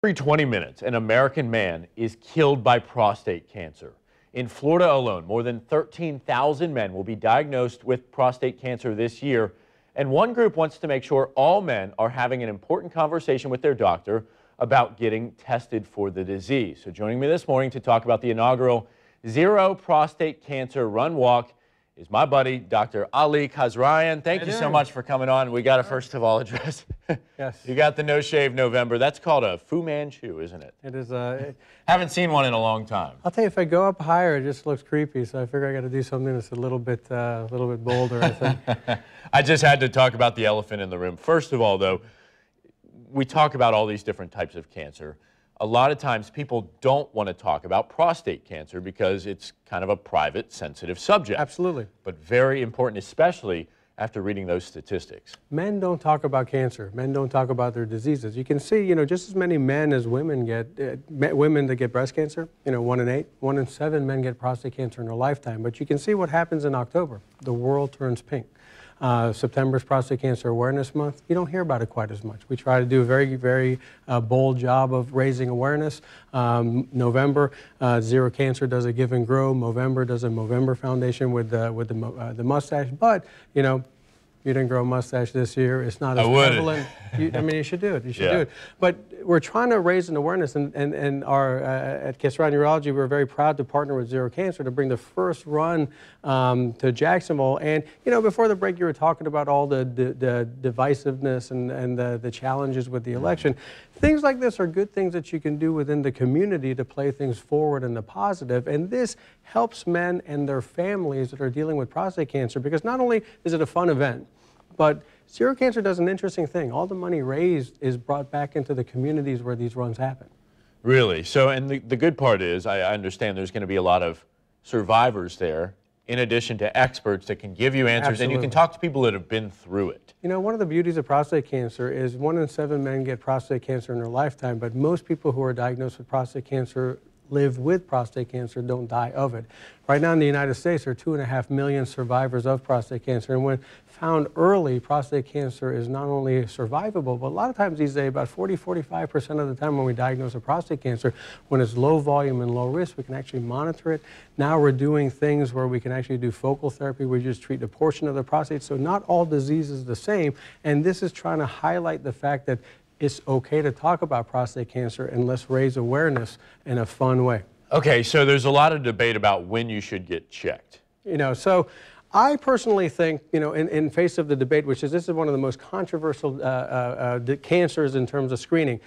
Every 20 minutes, an American man is killed by prostate cancer. In Florida alone, more than 13,000 men will be diagnosed with prostate cancer this year. And one group wants to make sure all men are having an important conversation with their doctor about getting tested for the disease. So joining me this morning to talk about the inaugural Zero Prostate Cancer Run Walk is my buddy, Dr. Ali Kasraeian. Thank you so much for coming on. We got to first of all address, yes. You got the No Shave November. That's called a Fu Manchu, isn't it? It is. Haven't seen one in a long time. I'll tell you, if I go up higher, it just looks creepy. So I figure I got to do something that's a little bit bolder, I think. I just had to talk about the elephant in the room. First of all, though, we talk about all these different types of cancer. A lot of times people don't want to talk about prostate cancer because it's kind of a private, sensitive subject. Absolutely. But very important, especially after reading those statistics. Men don't talk about cancer. Men don't talk about their diseases. You can see, just as many men as women get, women that get breast cancer, 1 in 8, 1 in 7 men get prostate cancer in their lifetime. But you can see what happens in October. The world turns pink. September's Prostate Cancer Awareness Month. You don't hear about it quite as much. We try to do a very bold job of raising awareness. November, Zero Cancer does a Give and Grow. Movember does a Movember Foundation with the mustache. But you didn't grow a mustache this year. It's not as prevalent. You should do it. You should do it. But we're trying to raise an awareness, and our at Kasraeian Urology, we're very proud to partner with Zero Cancer to bring the first run to Jacksonville. And before the break, you were talking about all the divisiveness and the challenges with the election. Things like this are good things that you can do within the community to play things forward in the positive. And this helps men and their families that are dealing with prostate cancer, because not only is it a fun event, but Zero Cancer does an interesting thing. All the money raised is brought back into the communities where these runs happen. Really? So, and the good part is, I understand there's going to be a lot of survivors there, in addition to experts that can give you answers. Absolutely. And you can talk to people that have been through it. One of the beauties of prostate cancer is 1 in 7 men get prostate cancer in their lifetime, but most people who are diagnosed with prostate cancer live with prostate cancer, don't die of it. Right now in the United States, there are 2.5 million survivors of prostate cancer. And when found early, prostate cancer is not only survivable, but a lot of times these days, about 40–45% of the time when we diagnose a prostate cancer, when it's low volume and low risk, we can actually monitor it. Now we're doing things where we can actually do focal therapy. We just treat a portion of the prostate. So not all disease is the same. And this is trying to highlight the fact that it's okay to talk about prostate cancer, and let's raise awareness in a fun way. Okay, so there's a lot of debate about when you should get checked. So I personally think, in face of the debate, which is this is one of the most controversial cancers in terms of screening.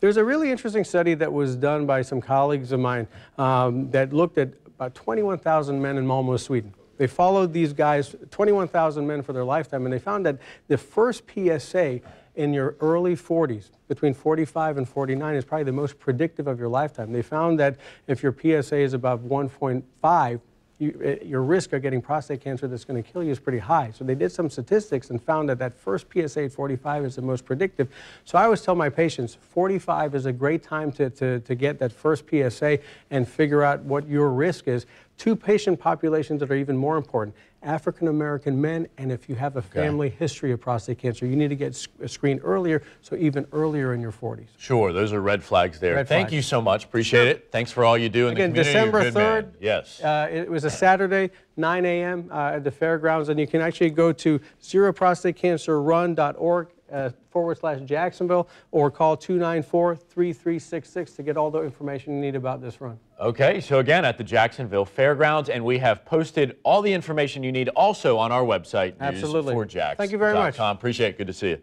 There's a really interesting study that was done by some colleagues of mine that looked at about 21,000 men in Malmö, Sweden. They followed these guys, 21,000 men for their lifetime, and they found that the first PSA in your early 40s, between 45 and 49, is probably the most predictive of your lifetime. They found that if your PSA is above 1.5, your risk of getting prostate cancer that's going to kill you is pretty high. So they did some statistics and found that that first PSA at 45 is the most predictive. So I always tell my patients, 45 is a great time to get that first PSA and figure out what your risk is. 2 patient populations that are even more important: African-American men, and if you have a family history of prostate cancer, you need to get screened earlier, so even earlier in your 40s. Sure, those are red flags there. Thank you so much. Appreciate it. Thanks for all you do in the community. Again, December 3rd. Yes. It was a Saturday, 9 a.m. At the fairgrounds, and you can actually go to zeroprostatecancerrun.org /Jacksonville, or call 294-3366 to get all the information you need about this run. Okay, so again, at the Jacksonville Fairgrounds, and we have posted all the information you need also on our website, Absolutely. News4Jax.com. Thank you very much. Appreciate it. Good to see you.